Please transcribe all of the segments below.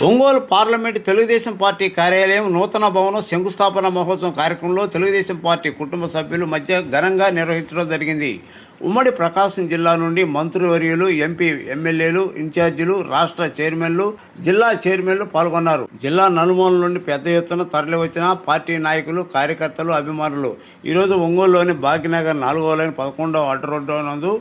Ongole parliament Telugu Desam party కార్యాలయం నూతన భవనం శంకుస్థాపన మహోత్సవం కార్యక్రమంలో తెలుగుదేశం పార్టీ కుటుంబ సభ్యుల మధ్య ఘనంగా నిర్వహించడం జరిగింది. ఉమ్మడి ప్రకాశం జిల్లా నుండి మంత్రివర్యులు, ఎంపీ, ఎమ్మెల్యేలు, ఇన్ఛార్జీలు, రాష్ట్ర చైర్మన్లు, జిల్లా చైర్మన్లు పాల్గొన్నారు. జిల్లా నలుమూలల నుండి పెద్ద ఎత్తున తరలివచ్చిన పార్టీ నాయకులు, కార్యకర్తలు, అభిమానులు ఈరోజు ఒంగోలులోని భాగ్యనగర్ 4వ లైన్ 11వ అడ్డు రోడ్డు నందు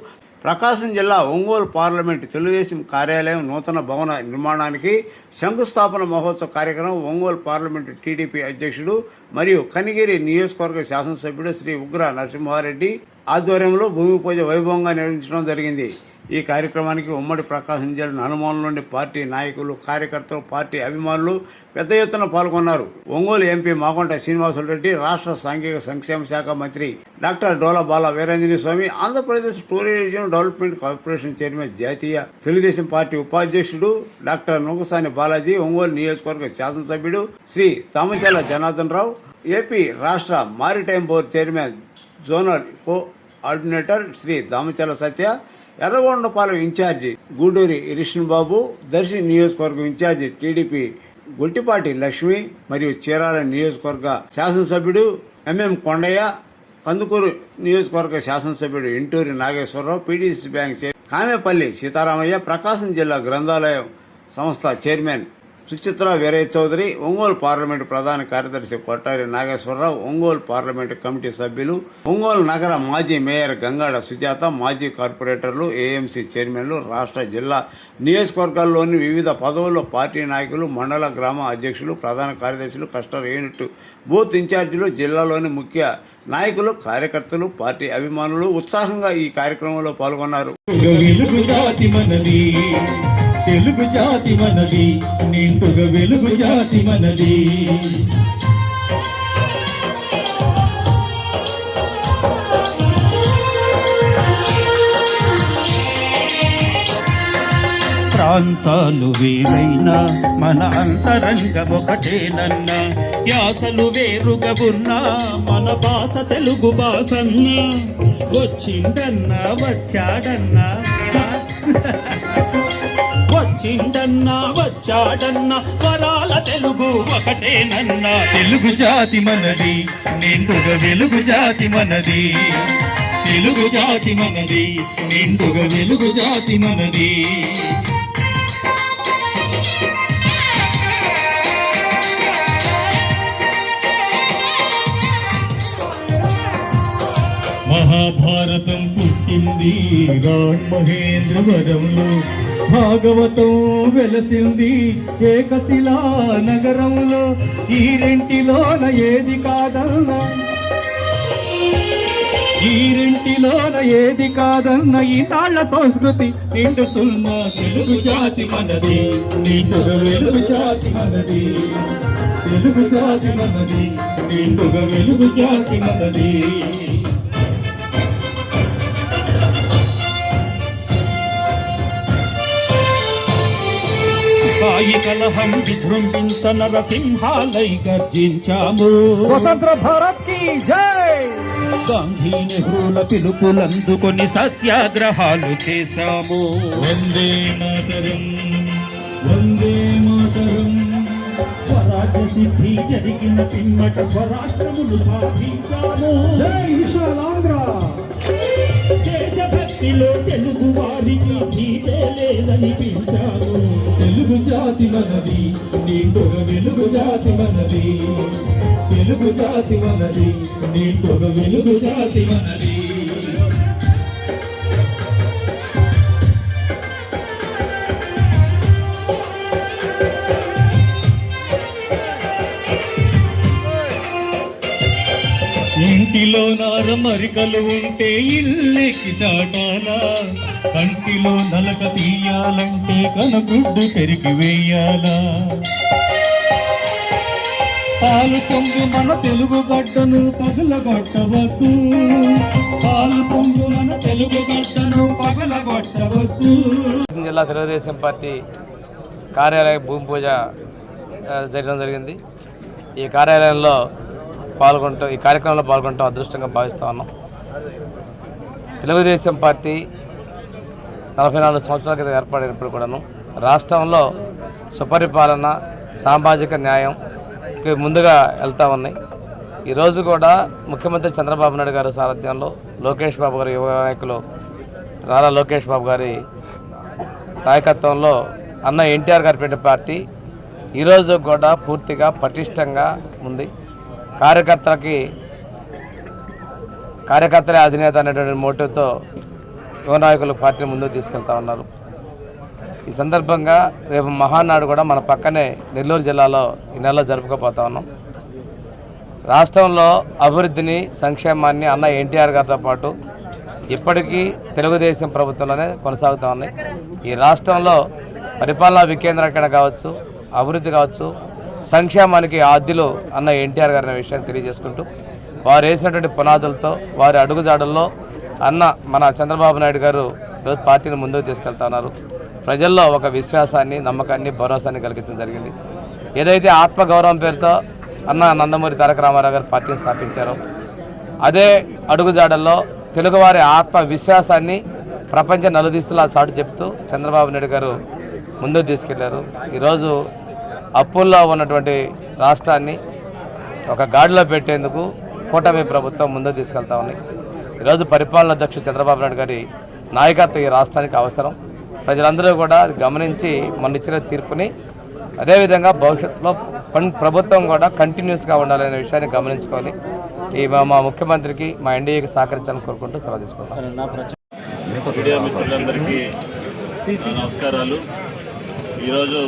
ప్రకాశం జిల్లా ఒంగోలు పార్లమెంటు తెలుగుదేశం కార్యాలయం నూతన భవన నిర్మాణానికి శంకుస్థాపన మహోత్సవ కార్యక్రమం ఒంగోలు పార్లమెంటు టీడీపీ అధ్యక్షుడు మరియు కనిగిరి నియోజకవర్గ శాసనసభ్యుడు శ్రీ ఉగ్ర నరసింహారెడ్డి ఆధ్వర్యంలో భూమి పూజ వైభవంగా నిర్వహించడం జరిగింది. ఈ కార్యక్రమానికి ఉమ్మడి ప్రకాశం జిల్లా నలుమూలల నుండి పార్టీ నాయకులు, కార్యకర్తలు, పార్టీ అభిమానులు పెద్ద ఎత్తున పాల్గొన్నారు. ఒంగోలు ఎంపీ మాగుంట శ్రీనివాసరెడ్డి, రాష్ట్ర సాంఘిక సంక్షేమ శాఖ మంత్రి doctor Dola Bala Veeranjaneya Swamy, Andhra Pradesh tourism development corporation chairman, జాతీయ తెలుగుదేశం పార్టీ ఉపాధ్యక్షుడు డాక్టర్ నూకసాని బాలాజీ, ఒంగోలు నియోజకవర్గ శాసనసభ్యుడు శ్రీ తామచల జనార్దన్ రావు, ఏపీ రాష్ట్ర maritime board chairman, zonal coordinator Shri Damachala Satya, Yerragondapalem incharge Guduri Babu, Darsi నియోజకవర్గం ఇన్ఛార్జి టీడీపీ గుట్టిపాటి లక్ష్మి మరియు చీరాల నియోజకవర్గ శాసనసభ్యుడు ఎంఎం కొండయ్య, కందుకూరు నియోజకవర్గ శాసనసభ్యుడు Inturi Nageswara Rao, PDC bank chairman Kamepalli Seetharamaiah, Prakasam జిల్లా గ్రంథాలయం సంస్థ చైర్మన్ సుచిత్ర వీరయ్య చౌదరి, ఒంగోలు పార్లమెంటు ప్రధాన కార్యదర్శి కొట్టారి నాగేశ్వరరావు, ఒంగోలు పార్లమెంటు కమిటీ సభ్యులు, ఒంగోలు నగర మాజీ మేయర్ గంగాడ సుజాత, మాజీ కార్పొరేటర్లు, ఏఎంసీ చైర్మన్లు, రాష్ట్ర జిల్లా నియోజకవర్గాల్లోని వివిధ పదవుల్లో పార్టీ నాయకులు, మండల గ్రామ అధ్యక్షులు, ప్రధాన కార్యదర్శులు, కస్టర్ యూనిట్ బూత్ ఇన్ఛార్జీలు, జిల్లాలోని ముఖ్య నాయకులు, కార్యకర్తలు, పార్టీ అభిమానులు ఉత్సాహంగా ఈ కార్యక్రమంలో పాల్గొన్నారు. తెలుగు జాతి మనది, నిండుగా వెలుగు జాతి మనది. ప్రాంతాలు వేరైనా మన అంతరంగం ఒకటేనన్న, యాసలు వేరుగా ఉన్నా మన భాష తెలుగు భాషన్న. వచ్చిండన్నా వచ్చాడన్నా, వచ్చిండన్నా వచ్చాడన్నా, వరాల తెలుగు ఒకటేనన్నా. తెలుగు జాతి మనది, నిండుగా వెలుగు జాతి మనది. తెలుగు జాతి మనది, నిండుగా వెలుగు జాతి మనది. మహాభారతం పుట్టింది రాజమహేంద్రవరంలో, భాగవతం వెలసింది ఏకశిలా నగరంలో. ఈ రెంటిలోన ఏది కాదన్నా, ఈ రెంటిలోన ఏది కాదన్న, ఈ తాళ్ల సంస్కృతి నిండుతున్న తెలుగు జాతి మనది, నిండుగా వెలుగు జాతి మనది. తెలుగు జాతి మనది, నిండుగా వెలుగు జాతి మనది. సాయి కలహం విజృంభించ నరసింహాలై గర్జించాము. స్వతంత్ర భారత్ కి జై. గాంధీ నెహ్రూల పిలుపులందుకొని సత్యాగ్రహాలు చేశాము. వందే మాతరం, వందే మాతరం. స్వరాజ్య సిద్ధి జరిగిన పిమ్మట స్వరాష్ట్రములు సాధించాము. జై విశాలాంధ్ర. దేశభక్తిలో తెలుగు వారికి నీదే లేదనిపించాము. తెలుగు జాతి మనది, నిండుగా వెలుగు జాతి మనది. తెలుగు జాతి మనది, నిండుగా వెలుగు జాతి మనది. ఇంటిలో నారమరికలు ఉంటే ఇల్లెక్కి చాటాలా, కంటిలో నలక తీయాలంటే కనగుడ్డు పెరిగి వేయాలా. పాలు పొంగు మన తెలుగు గడ్డను పగలగొట్టవద్దు, పాలు పొంగు మన తెలుగు గడ్డను పగలగొట్టవద్దు. జిల్లా తెలుగుదేశం పార్టీ కార్యాలయ భూమి పూజ జరగడం జరిగింది. ఈ కార్యాలయంలో ఈ కార్యక్రమంలో పాల్గొనడం అదృష్టంగా భావిస్తూ ఉన్నాం. తెలుగుదేశం పార్టీ 44 సంవత్సరాల క్రితం ఏర్పడినప్పుడు కూడాను రాష్ట్రంలో సుపరిపాలన, సామాజిక న్యాయంకి ముందుగా వెళ్తూ ఉన్నాయి. ఈరోజు కూడా ముఖ్యమంత్రి చంద్రబాబు నాయుడు గారి సారథ్యంలో లోకేష్ బాబు గారి యువ నాయకులు నారా లోకేష్ బాబు గారి నాయకత్వంలో అన్న ఎన్టీఆర్ గారి పెట్టిన పార్టీ ఈరోజు కూడా పూర్తిగా పటిష్టంగా ఉంది. కార్యకర్తలే అధినేత అనేటువంటి మోటివ్తో యువ నాయకులు పార్టీని ముందుకు తీసుకెళ్తా ఉన్నారు. ఈ సందర్భంగా రేపు మహానాడు కూడా మన పక్కనే నెల్లూరు జిల్లాలో ఈ నెలలో జరుపుకోపోతా ఉన్నాం. రాష్ట్రంలో అభివృద్ధిని, సంక్షేమాన్ని అన్న ఎన్టీఆర్ గారితో పాటు ఇప్పటికీ తెలుగుదేశం ప్రభుత్వంలోనే కొనసాగుతూ ఉన్నాయి. ఈ రాష్ట్రంలో పరిపాలనా వికేంద్రీకరణ కావచ్చు, అభివృద్ధి కావచ్చు, సంక్షేమానికి ఆద్యులు అన్న ఎన్టీఆర్ గారి అనే విషయాన్ని తెలియజేసుకుంటూ వారు వేసినటువంటి పునాదులతో వారి అడుగుజాడల్లో అన్న మన చంద్రబాబు నాయుడు గారు ఈరోజు పార్టీని ముందుకు తీసుకెళ్తా ఉన్నారు. ప్రజల్లో ఒక విశ్వాసాన్ని, నమ్మకాన్ని, భరోసాన్ని కలిగించడం జరిగింది. ఏదైతే ఆత్మగౌరవం పేరుతో అన్న నందమూరి తారక రామారావు గారు పార్టీని స్థాపించారో అదే అడుగుజాడల్లో తెలుగువారి ఆత్మ విశ్వాసాన్ని ప్రపంచ నలుదిస్తులా చాటు చెప్తూ చంద్రబాబు నాయుడు గారు ముందుకు తీసుకెళ్లారు. ఈరోజు అప్పుల్లో ఉన్నటువంటి రాష్ట్రాన్ని ఒక గాడిలో పెట్టేందుకు కూటమి ప్రభుత్వం ముందుకు తీసుకెళ్తా ఉంది. ఈరోజు పరిపాలనా అధ్యక్షుడు చంద్రబాబు నాయుడు గారి నాయకత్వం ఈ రాష్ట్రానికి అవసరం. ప్రజలందరూ కూడా అది గమనించి మొన్న ఇచ్చిన తీర్పుని అదేవిధంగా భవిష్యత్తులో ప్రభుత్వం కూడా కంటిన్యూస్గా ఉండాలనే విషయాన్ని గమనించుకోవాలి. ఈ మా ముఖ్యమంత్రికి, మా ఎన్డీఏకి సహకరించాలని కోరుకుంటూ సెలవు తీసుకుంటాం. మీడియా మిత్రులందరికీ నమస్కారాలు. ఈరోజు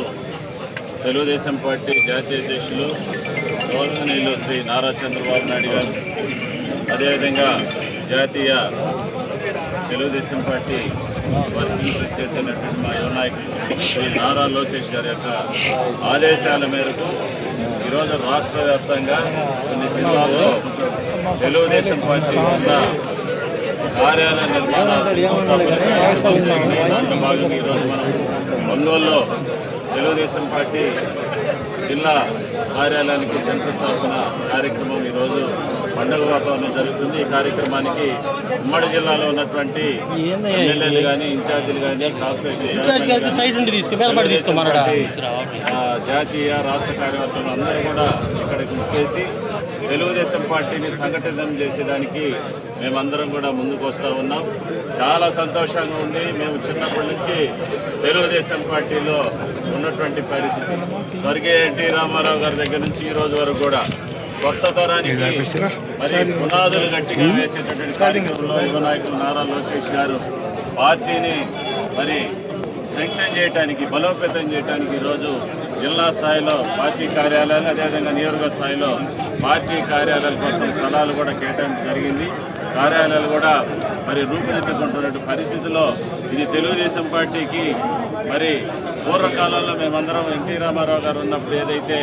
తెలుగుదేశం పార్టీ జాతీయ అధ్యక్షులు గౌరవనీయులు శ్రీ నారా చంద్రబాబు నాయుడు గారు, అదేవిధంగా జాతీయ తెలుగుదేశం పార్టీ వర్కింగ్ ప్రెసిడెంట్ అయినటువంటి మా యువ నాయకులు శ్రీ నారా లోకేష్ గారి యొక్క ఆదేశాల మేరకు ఈరోజు రాష్ట్ర వ్యాప్తంగా కొన్ని జిల్లాల్లో తెలుగుదేశం పార్టీ వద్ద కార్యాలయ నిర్మాణంలో భాగంగా ఈరోజు మనం ఒంగోలులో తెలుగుదేశం పార్టీ జిల్లా కార్యాలయానికి శంకుస్థాపన కార్యక్రమం ఈరోజు పండుగ వాతావరణం జరుగుతుంది. ఈ కార్యక్రమానికి ఉమ్మడి జిల్లాలో ఉన్నటువంటి ఎమ్మెల్యేలు కానీ, ఇన్ఛార్జీలు కానీ, జాతీయ రాష్ట్ర కార్యకర్తలు అందరూ కూడా ఇక్కడికి వచ్చేసి తెలుగుదేశం పార్టీని సంఘటితం చేసేదానికి మేమందరం కూడా ముందుకు వస్తూ ఉన్నాం. చాలా సంతోషంగా ఉంది. మేము చిన్నప్పటి నుంచి తెలుగుదేశం పార్టీలో ఉన్నటువంటి పరిస్థితి స్వర్గీయ ఎన్టీ రామారావు గారి దగ్గర నుంచి ఈ రోజు వరకు కూడా కొత్త తరానికి మరి పునాదులు గట్టిగా వేసేటటువంటి కార్యక్రమంలో యువ నాయకులు నారా లోకేష్ గారు పార్టీని మరి స్ట్రెంగ్తెన్ చేయడానికి, బలోపేతం చేయడానికి ఈరోజు జిల్లా స్థాయిలో పార్టీ కార్యాలయాలు, అదేవిధంగా నియోజకవర్గ స్థాయిలో పార్టీ కార్యాలయాల కోసం స్థలాలు కూడా కేటాయింపు జరిగింది. కార్యాలయాలు కూడా మరి రూపుదిద్దుకుంటున్న పరిస్థితిలో ఇది తెలుగుదేశం పార్టీకి మరి పూర్వకాలంలో మేమందరం ఎన్టీ రామారావు గారు ఉన్నప్పుడు ఏదైతే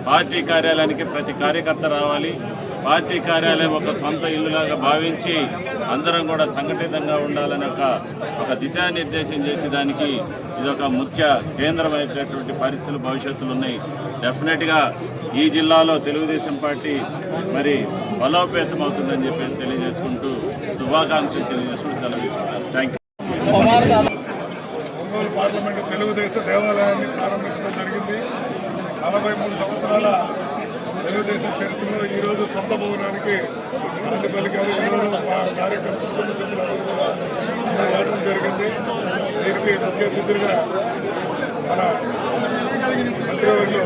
పార్టీ కార్యాలయానికి ప్రతి కార్యకర్త రావాలి, పార్టీ కార్యాలయం ఒక సొంత ఇల్లులాగా భావించి అందరం కూడా సంఘటితంగా ఉండాలని ఒక దిశానిర్దేశం చేసేదానికి ఇది ఒక ముఖ్య కేంద్రమైనటువంటి పరిస్థితులు భవిష్యత్తులు ఉన్నాయి. డెఫినెట్గా ఈ జిల్లాలో తెలుగుదేశం పార్టీ మరి బలోపేతం అవుతుందని చెప్పేసి తెలియజేసుకుంటూ శుభాకాంక్షలు తెలియజేసుకుంటూ సెలవు తీసుకుంటాను. Thank you. Ongole parliament Telugu Desam దేవాలయాన్ని ప్రారంభించడం జరిగింది. 43 సంవత్సరాల తెలుగుదేశం చరిత్రలో ఈరోజు సొంత భవనానికి నాంది పలికారు. ఈరోజు మా కార్యకర్త కుటుంబ సభ్యులందరూ కూడా రావడం జరిగింది. దీనికి ముఖ్య అతిథులుగా మన మంత్రివర్యులు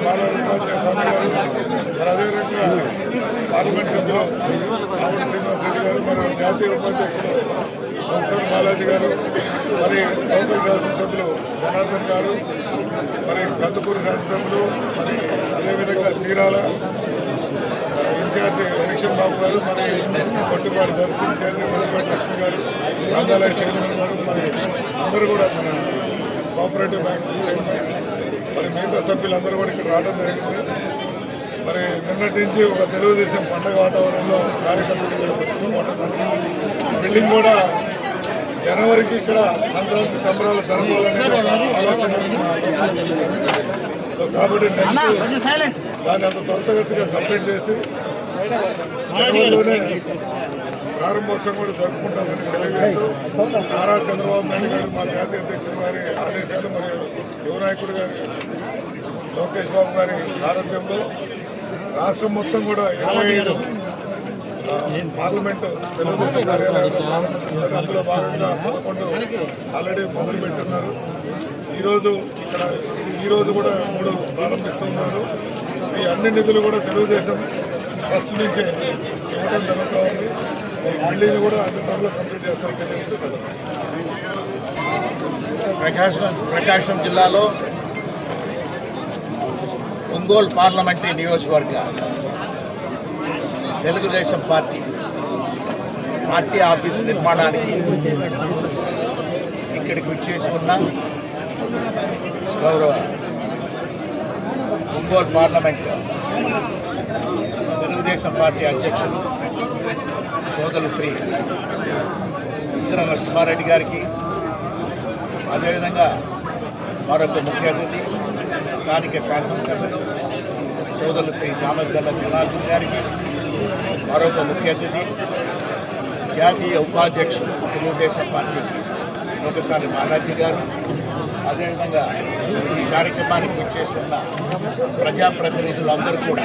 బాలరాజు స్వామి గారు, మరి అదేవిధంగా పార్లమెంట్ సభ్యులు రావుడు శ్రీనివాస్ రెడ్డి గారు, మన జాతీయ ఉపాధ్యక్షులు వంశర్ బాలాజీ గారు, మరి లోకల్ శాసనసభ్యులు జనార్దన్ గారు, మరి కందుకూరు శాసనసభ్యులు, మరి అదేవిధంగా చీరాల ఇన్ఛార్జి ఎలక్షన్ బాబు గారు, మరి కొట్టుపాటి దర్శి ఇన్ఛార్జి కొట్టుపాటి లక్ష్మి గారు, గ్రంథాలయ చైర్మన్ గారు, మరి అందరూ కూడా మన కోఆపరేటివ్ బ్యాంక్ చైర్మన్, మరి మిగతా సభ్యులందరూ కూడా ఇక్కడ రావడం జరిగింది. మరి నిన్నటి నుంచి ఒక తెలుగుదేశం పండుగ వాతావరణంలో కార్యకర్తలు కూడా వచ్చి బిల్డింగ్ కూడా జనవరికి ఇక్కడ సంక్రాంతి సంబరాలు జరపాలనే ఆలోచన. సో కాబట్టి నెక్స్ట్ దాన్ని అంత త్వరితగతిగా కంప్లీట్ చేసి జనవరిలోనే ప్రారంభోత్సవం కూడా జరుపుకుంటామని తెలియజేస్తూ నారా చంద్రబాబు నాయుడు గారు మా జాతీయ అధ్యక్షులు వారి ఆదేశం ఆదేశాలు మరియు యువ నాయకుడు గారి లోకేష్ బాబు గారి సారథ్యంలో రాష్ట్రం మొత్తం కూడా 25 పార్లమెంటు తెలుగుదేశం కార్యాలయాలు ప్రారంభిస్తున్నారు. అందులో భాగంగా 11 ఆల్రెడీ మొదలుపెట్టున్నారు. ఈరోజు కూడా 3 ప్రారంభిస్తున్నారు. ఈ అన్ని నిధులు కూడా తెలుగుదేశం ఫస్ట్ నుంచే ఇవ్వడం జరుగుతూ ఉంది. ఈ బిల్డింగ్ కూడా అన్ని త్వరలో కంప్లీట్ చేస్తారని తెలియజేస్తున్నారు. ప్రకాశం జిల్లాలో ఒంగోలు పార్లమెంటరీ నియోజకవర్గ తెలుగుదేశం పార్టీ ఆఫీస్ నిర్మాణానికి ఇక్కడికి విచ్చేసి ఉన్న గౌరవ ఒంగోలు పార్లమెంట్ తెలుగుదేశం పార్టీ అధ్యక్షులు సోదరులు శ్రీ ఉగ్ర నరసింహారెడ్డి గారికి, అదేవిధంగా మరొక ముఖ్య అతిథి స్థానిక శాసనసభ్యులు సోదరులు శ్రీ జామగల్ల జనార్దన్ గారికి, మరొక ముఖ్య అతిథి జాతీయ ఉపాధ్యక్షులు తెలుగుదేశం పార్టీకి ఒకసారి బాలాజీ గారు, అదేవిధంగా ఈ కార్యక్రమానికి వచ్చేస్తున్న ప్రజాప్రతినిధులందరూ కూడా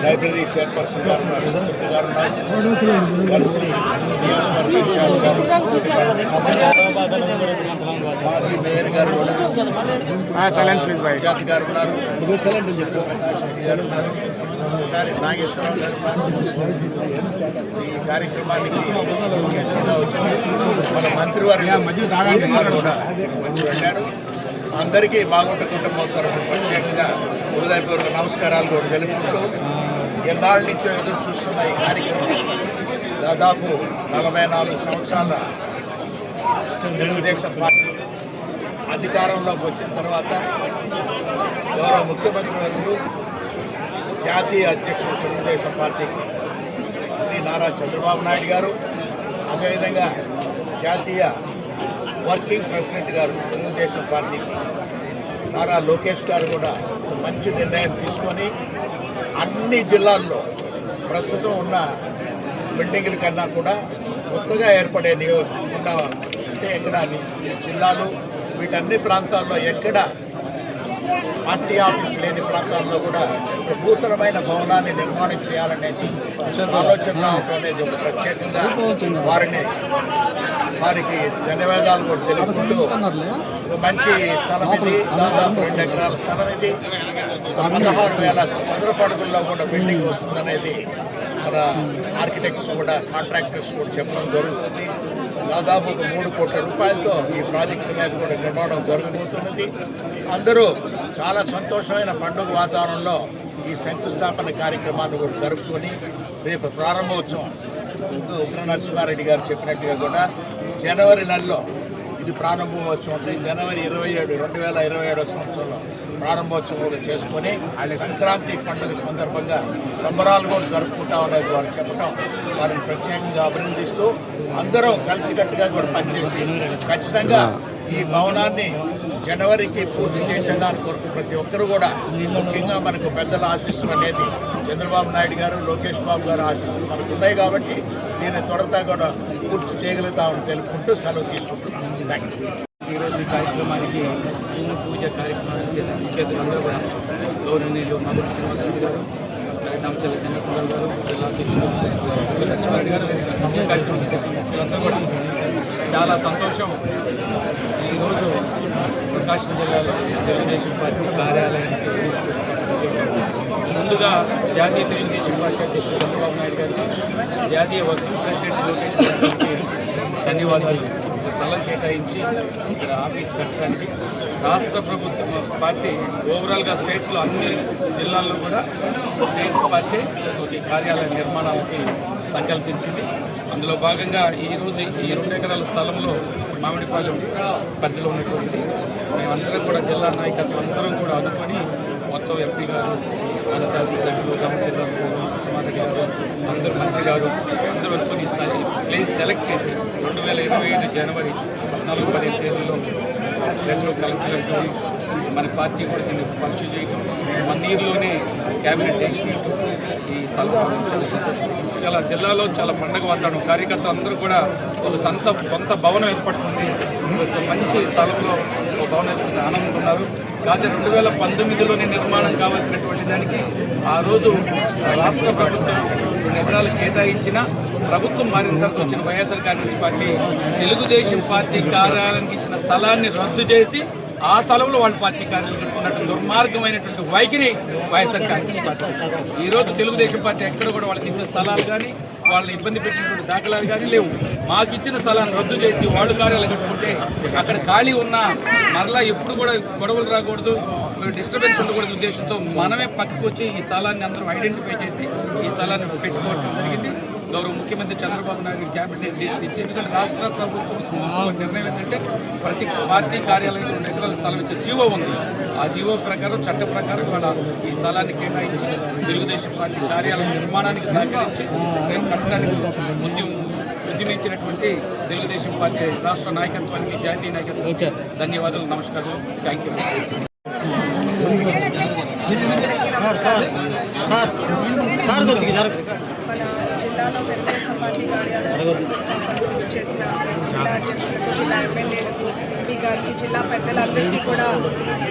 లైబ్రరీ చైర్పర్సన్ గారు శ్రీ నియోజకవర్గ ఇన్ఛార్జ్ గారు, మాజీ మేయర్ గారు జాతి గారు ఉన్నారు, నాగేశ్వరరావు గారు ఈ కార్యక్రమానికి ముఖ్యంగా వచ్చింది. మన మంత్రివర్గం కూడా వచ్చి వెళ్ళారు. అందరికీ బాగుంట కుటుంబం తరఫున ప్రత్యేకంగా హృదయపూర్వక నమస్కారాలు కూడా తెలుపుకుంటూ ఎన్నాళ్ళ నుంచో ఎదురు చూస్తున్న ఈ కార్యక్రమం దాదాపు 44 సంవత్సరాల తెలుగుదేశం పార్టీ అధికారంలోకి వచ్చిన తర్వాత గౌరవ ముఖ్యమంత్రి వర్యులు జాతీయ అధ్యక్షుడు తెలుగుదేశం పార్టీకి శ్రీ నారా చంద్రబాబు నాయుడు గారు, అదేవిధంగా జాతీయ వర్కింగ్ ప్రెసిడెంట్ గారు తెలుగుదేశం పార్టీకి నారా లోకేష్ గారు కూడా ఒక మంచి నిర్ణయం తీసుకొని అన్ని జిల్లాల్లో ప్రస్తుతం ఉన్న బిల్డింగుల కన్నా కూడా కొత్తగా ఏర్పడే అంటే ఎక్కడ జిల్లాలు వీటన్ని ప్రాంతాల్లో ఎక్కడ పార్టీ ఆఫీస్ లేని ప్రాంతాల్లో కూడా ఒక నూతనమైన భవనాన్ని నిర్మాణం చేయాలనేది ఆలోచన అనేది ఒక ప్రత్యేకంగా వారికి ధన్యవాదాలు కూడా తెలుపుకుంటూ ఒక మంచి స్థలం ఇది, దాదాపు 2 ఎకరాల స్థలం ఇది, 16,000 చదరపు అడుగుల్లో కూడా బిల్డింగ్ వస్తుందనేది మన ఆర్కిటెక్ట్స్ కూడా కాంట్రాక్టర్స్ కూడా చెప్పడం జరుగుతుంది. దాదాపు ఒక 3 కోట్ల రూపాయలతో ఈ ప్రాజెక్టు మీద కూడా నిర్మాణం జరగబోతున్నది. అందరూ చాలా సంతోషమైన పండుగ వాతావరణంలో ఈ శంకుస్థాపన కార్యక్రమాన్ని కూడా జరుపుకొని రేపు ప్రారంభోత్సవం ఉగ్ర నరసింహారెడ్డి గారు చెప్పినట్టుగా కూడా జనవరి నెలలో ఇది ప్రారంభోత్సవం అంటే జనవరి 27, 2027 సంవత్సరంలో ప్రారంభోత్సవం కూడా చేసుకొని సంక్రాంతి పండుగ సందర్భంగా సంబరాలు కూడా జరుపుకుంటామనేది వారు చెప్పడం వారిని ప్రత్యేకంగా అభినందిస్తూ అందరూ కలిసికట్టుగా కూడా పనిచేసి ఖచ్చితంగా ఈ భవనాన్ని జనవరికి పూర్తి చేసేదాని కొరకు ప్రతి ఒక్కరు కూడా ముఖ్యంగా మనకు పెద్దల ఆశీస్సులు అనేది చంద్రబాబు నాయుడు గారు, లోకేష్ బాబు గారు ఆశీస్సులు మనకు ఉన్నాయి కాబట్టి దీన్ని త్వరగా కూడా పూర్తి చేయగలుగుతామని తెలుపుకుంటూ సెలవు తీసుకుంటున్నాం. Thank you. ఈరోజు ఈ కార్యక్రమానికి భూమి పూజ కార్యక్రమాలు చేసే ముఖ్య అతిథులందరూ కూడా గౌరవనీయులు మామూలు శ్రీనివాసరెడ్డి గారు, నామచల్లి కన్యాకుమారి గారు, జిల్లా అధ్యక్షులు లక్ష్మణ్ గారు, ఈ కార్యక్రమం చేసే ముఖ్యులందరూ కూడా చాలా సంతోషం. ఈరోజు ప్రకాశం జిల్లాలో తెలుగుదేశం పార్టీ కార్యాలయానికి ముందుగా జాతీయ తెలుగుదేశం పార్టీ అధ్యక్షుడు చంద్రబాబు నాయుడు గారికి, జాతీయ వర్కింగ్ ప్రెసిడెంట్ లోకేష్ గారికి ధన్యవాదాలు. స్థలం కేటాయించి ఇక్కడ ఆఫీస్ కట్టడానికి రాష్ట్ర ప్రభుత్వం పార్టీ ఓవరాల్గా స్టేట్లో అన్ని జిల్లాల్లో కూడా స్టేట్ పార్టీ ఒక కార్యాలయ నిర్మాణాలకి సంకల్పించింది. అందులో భాగంగా ఈరోజు ఈ 2 ఎకరాల స్థలంలో మామిడిపాలెం పరిధిలో ఉన్నటువంటి మేమందరం కూడా జిల్లా నాయకత్వం అందరం కూడా అనుకొని మొత్తం ఎంపీ గారు, మన శాసనసభ్యులు నరసింహారెడ్డి గారు, అందరూ మంత్రి గారు అందరూ అనుకుని ప్లేస్ సెలెక్ట్ చేసి 2025 జనవరి 14-15 తేదీలో లెటర్ కలెక్టర్ మన పార్టీ కూడా దీన్ని పర్సూ చేయటం 1 ఇయర్లోనే క్యాబినెట్ డెసిషన్ ఈ స్థలం చాలా సంతోషం. ఇలా జిల్లాలో చాలా పండగ వాతావరణం, కార్యకర్తలు అందరూ కూడా ఒక సొంత భవనం ఏర్పడుతుంది, మంచి స్థలంలో ఒక భవనం ఏర్పడుతుంది, ఆనందంగా ఉన్నారు. కాదు 2019లోనే నిర్మాణం కావాల్సినటువంటి దానికి ఆ రోజు రాష్ట్ర ప్రభుత్వం 2 ఎకరాలు కేటాయించిన ప్రభుత్వం మారిన తర్వాత వచ్చిన వైఎస్ఆర్ కాంగ్రెస్ పార్టీ తెలుగుదేశం పార్టీ కార్యాలయానికి ఇచ్చిన స్థలాన్ని రద్దు చేసి ఆ స్థలంలో వాళ్ళ పార్టీ కార్యాలయం పెట్టుకున్నట్టు దుర్మార్గమైనటువంటి వైఖరి వైఎస్ఆర్ కాంగ్రెస్ పార్టీ. ఈరోజు తెలుగుదేశం పార్టీ ఎక్కడ కూడా వాళ్ళకి ఇచ్చిన స్థలాలు కానీ వాళ్ళని ఇబ్బంది పెట్టినటువంటి దాఖలాలు కానీ లేవు. మాకు ఇచ్చిన స్థలాన్ని రద్దు చేసి వాళ్ళు కార్యాలయం కట్టుకుంటే అక్కడ ఖాళీ ఉన్న మరలా ఎప్పుడు కూడా గొడవలు రాకూడదు, డిస్టర్బెన్స్ ఉండకూడదు ఉద్దేశంతో మనమే పక్కకు వచ్చి ఈ స్థలాన్ని అందరం ఐడెంటిఫై చేసి ఈ స్థలాన్ని పెట్టుకోవడం జరిగింది. గౌరవ ముఖ్యమంత్రి చంద్రబాబు నాయుడు క్యాబినెట్ డెసిషన్ ఇచ్చి, ఎందుకంటే రాష్ట్ర ప్రభుత్వం నిర్ణయం ఏంటంటే ప్రతి పార్టీ కార్యాలయం 2 ఎకరాల స్థలం ఇచ్చే జీవో ఉంది. ఆ జీవో ప్రకారం చట్ట ప్రకారం వాళ్ళ ఈ స్థలాన్ని కేటాయించి తెలుగుదేశం పార్టీ కార్యాలయం నిర్మాణానికి సహకరించి రేపు కట్టడానికి ఉద్యమించినటువంటి తెలుగుదేశం పార్టీ రాష్ట్ర నాయకత్వానికి, జాతీయ నాయకత్వానికి ధన్యవాదాలు, నమస్కారాలు, థ్యాంక్ యూ. జిల్లాలో తెలుగుదేశం పార్టీ కార్యాలయం స్థాపనకు చేసిన జిల్లా అధ్యక్షులకు, జిల్లా ఎమ్మెల్యేలకు, మీ గారికి, జిల్లా పెద్దలందరికీ కూడా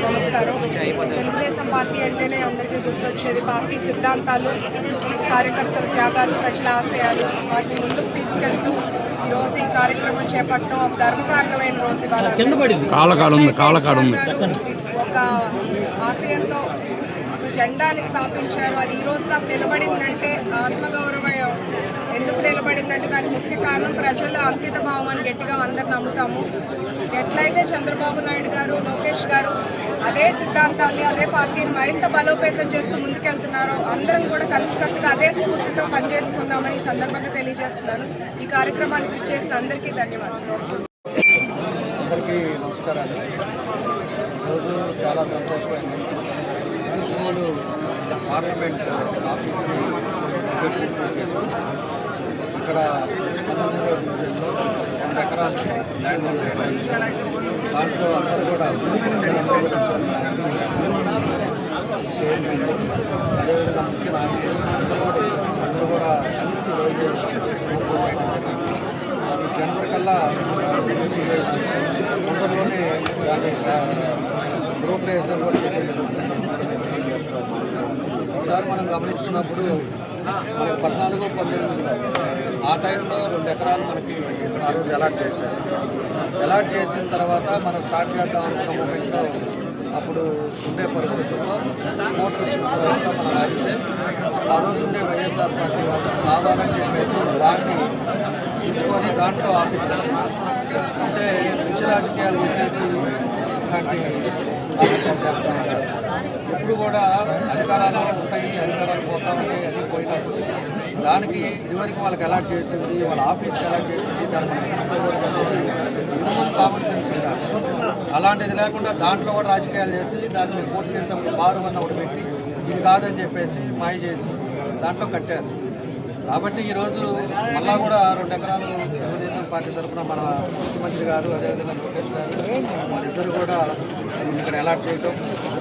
నమస్కారం. తెలుగుదేశం పార్టీ అంటేనే అందరికీ గుర్తొచ్చేది పార్టీ సిద్ధాంతాలు, కార్యకర్తల త్యాగాలు, ప్రజల ఆశయాలు, వాటిని ముందుకు తీసుకెళ్తూ ఈరోజు ఈ కార్యక్రమం చేపట్టడం ఒక గర్వకారణమైన రోజు. ఒక ఆశయంతో జెండాని స్థాపించారు, అది ఈ రోజు దాకా నిలబడిందంటే ఆత్మగౌరవం ఎందుకు నిలబడిందంటే దానికి ముఖ్య కారణం ప్రజల అంకిత భావం అని గట్టిగా అందరు నమ్ముతాము. ఎట్లయితే చంద్రబాబు నాయుడు గారు, లోకేష్ గారు అదే సిద్ధాంతాన్ని, అదే పార్టీని మరింత బలోపేతం చేస్తూ ముందుకెళ్తున్నారో అందరం కూడా కలిసికట్టుగా అదే స్ఫూర్తితో పనిచేసుకుందామని ఈ సందర్భంగా తెలియజేస్తున్నాను. ఈ కార్యక్రమానికి ఇచ్చేసిన అందరికీ ధన్యవాదాలు. అందరికీ నమస్కారాలు. ఈరోజు చాలా సంతోషమైంది. ఒంగోలు పార్లమెంట్ ఆఫీస్ని చేసుకున్నాం. ఇక్కడ 19వ డివిజన్లో 2 ఎకరాలు ల్యాండ్ కేటాయించి దాంట్లో అందరూ కూడా చైర్మన్, అదేవిధంగా ముఖ్య నాయకులు అందరూ కూడా కలిసి ఈరోజు చేయడం జరిగింది. ఈ జనవరి కల్లా పూర్తి చేసి తొందరలోనే దాని గ్రూప్లేషన్ కూడా చేయడం జరుగుతుంది. ఒకసారి మనం గమనించుకున్నప్పుడు 14-19 ఆ టైంలో 2 ఎకరాలు మనకి ఆ రోజు అలాట్ చేశారు. అలాట్ చేసిన తర్వాత మనం స్టార్ట్ చేద్దాం అనుకున్న మూమెంట్లో అప్పుడు ఉండే పరిస్థితుల్లో ఓటు వచ్చిన తర్వాత మనం ఆగితే ఆ రోజు ఉండే వైఎస్ఆర్ పార్టీ వాళ్ళు కావాలని చెప్పేసి దాన్ని తీసుకొని దాంట్లో ఆఫీస్ పెట్టుకున్నారు. అంటే పిచ్చి రాజకీయాలు చేసేది ఇలాంటి ఆలోచన చేస్తూ ఉంటారు. ఎప్పుడు కూడా అధికారాలు ఉంటాయి, అధికారాలు పోతూ ఉంటాయి. అది పోయినప్పుడు దానికి ఇదివరకు వాళ్ళకి అలాట్ చేసింది, వాళ్ళ ఆఫీస్కి అలాట్ చేసింది, దాన్ని మనం తీసుకోకూడదు అనేది మినిమం కామన్ సెన్స్ ఉండాలి. అలాంటిది లేకుండా దాంట్లో కూడా రాజకీయాలు చేసి దాన్ని కోర్టుకి ఎంత బారు అన్న ఒకటి పెట్టి ఇది కాదని చెప్పేసి మాయ చేసి దాంట్లో కట్టారు. కాబట్టి ఈరోజు మళ్ళా కూడా 2 ఎకరాలు తెలుగుదేశం పార్టీ తరఫున మన ముఖ్యమంత్రి గారు, అదేవిధంగా లోకేష్ గారు వాళ్ళిద్దరు కూడా ఇక్కడ అలాట్ చేయటం,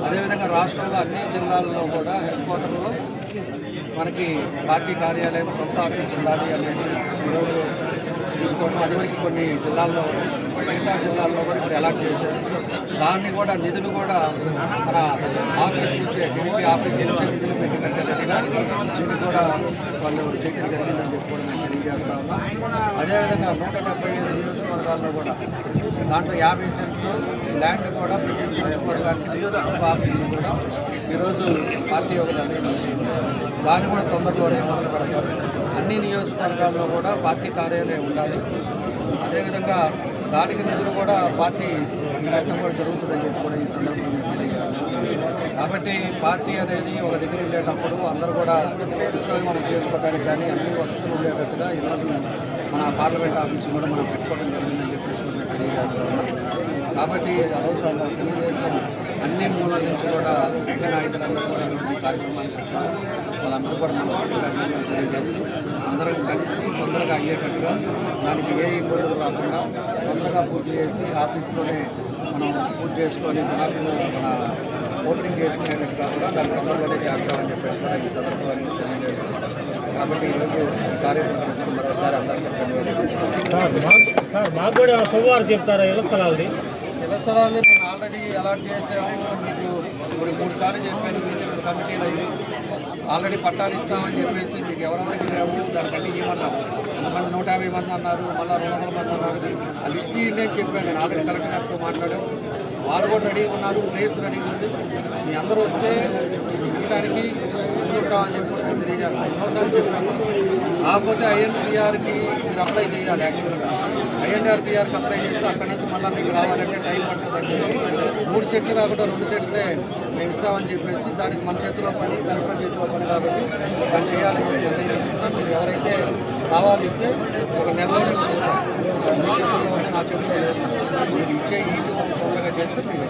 అదేవిధంగా రాష్ట్రంలో అన్ని జిల్లాల్లో కూడా హెడ్ క్వార్టర్లో మనకి పార్టీ కార్యాలయం సొంత ఆఫీస్ ఉండాలి అనేది ఈరోజు తీసుకోవడం. అదివరకు కొన్ని జిల్లాల్లో, మిగతా జిల్లాల్లో కూడా ఇప్పుడు అలాట్ చేశారు. దాన్ని కూడా నిధులు కూడా మన ఆఫీస్ నుంచే, టీడీపీ ఆఫీస్ నుంచే నిధులు పెట్టి కట్టేట్టుగా దీన్ని కూడా వాళ్ళు చేయడం జరిగిందని చెప్పి కూడా మేము తెలియజేస్తా ఉన్నాం. అదేవిధంగా 175 నియోజకవర్గాల్లో కూడా దాంట్లో 50 సెంట్లు ల్యాండ్ కూడా ప్రతి నియోజకవర్గానికి నియోజకవర్గ ఆఫీసు కూడా ఈరోజు పార్టీ ఒక నిర్ణయం చేసింది. దాన్ని కూడా తొందరలోనే మొదలు పెడతారు. అన్ని నియోజకవర్గాల్లో కూడా పార్టీ కార్యాలయం ఉండాలి. అదేవిధంగా దానికి నిధులు కూడా పార్టీ పెట్టడం కూడా జరుగుతుందని చెప్పి కూడా ఈ సందర్భంగా తెలియజేస్తాం. కాబట్టి పార్టీ అనేది ఒక దగ్గర ఉండేటప్పుడు అందరూ కూడా కూర్చొని మనం చేసుకోవడానికి కానీ అన్ని వసతులు ఉండేటట్టుగా ఈరోజు మన పార్లమెంట్ ఆఫీసు కూడా మనం పెట్టుకోవడం జరిగిందని చెప్పేసి కూడా తెలియజేస్తాం. కాబట్టి ఆ రోజు తెలుగుదేశం అన్ని మూలాల నుంచి కూడా ముఖ్య నాయకులందరూ కూడా ఈరోజు కార్యక్రమానికి వచ్చారు. వాళ్ళందరూ కూడా మన తెలియజేస్తాం. అందరం కలిసి తొందరగా అయ్యేటట్టుగా దానికి ఏ ఇబ్బందులు రాకుండా తొందరగా పూర్తి చేసి ఆఫీస్లోనే మన మనం పూర్తి చేసుకొని మన ఓపెనింగ్ చేసుకునేట్టుగా కూడా దాని తొందరలోనే చేస్తామని చెప్పేసి కూడా ఈ సందర్భంగా తెలియజేస్తాం. కాబట్టి ఈరోజు ఈ కార్యక్రమం మరోసారి అందరికీ ధన్యవాదాలు. సార్ మాకు కూడా సోమవారం చెప్తారా ఇళ్ల స్థలాలది? ఇళ్ల స్థలాలు నేను ఆల్రెడీ అలాట్ చేసాము. మీకు ఇప్పుడు 3 సార్లు చెప్పాను. బీజేపీ కమిటీలో ఇది ఆల్రెడీ పట్టాలు ఇస్తామని చెప్పేసి మీకు ఎవరెవరికి లేవు దానికంటే ఏమన్నారు. కొంతమంది 150 మంది అన్నారు, మళ్ళీ 200 మంది అన్నారు. ఆ లిస్ట్ ఏంటి అని చెప్పాను నేను ఆల్రెడీ కలెక్టర్ గారితో మాట్లాడాము. వాళ్ళు కూడా రెడీగా ఉన్నారు, ప్లేస్ రెడీగా ఉంది. మీ అందరూ వస్తే ఇవ్వడానికి ఉంటామని చెప్పి తెలియజేస్తాను. ఎన్నోసార్లు చెప్పాను. కాకపోతే ఐఎన్పిఆర్కి మీరు అప్లై చేయాలి. యాక్చువల్గా ఐఎన్ఆర్పిఆర్కి అప్లై చేసి అక్కడి నుంచి మళ్ళీ మీకు రావాలంటే టైం పడుతుందని 3 సెట్లు కాకుండా 2 సెట్లే మేము ఇస్తామని చెప్పేసి దానికి మన చేతిలో పని, కలెక్టర్ చేతిలో పని కాబట్టి దాన్ని చేయాలని చెప్పి నిర్ణయం తీసుకున్నాం. మీరు ఎవరైతే కావాలి ఇస్తే ఒక నెలలోనే ఇస్తాం. మీ చేతుల్లో ఉంటే నా చేతిలో లేదు. మీరు ఇచ్చే ఈటు తొందరగా చేస్తే మీరు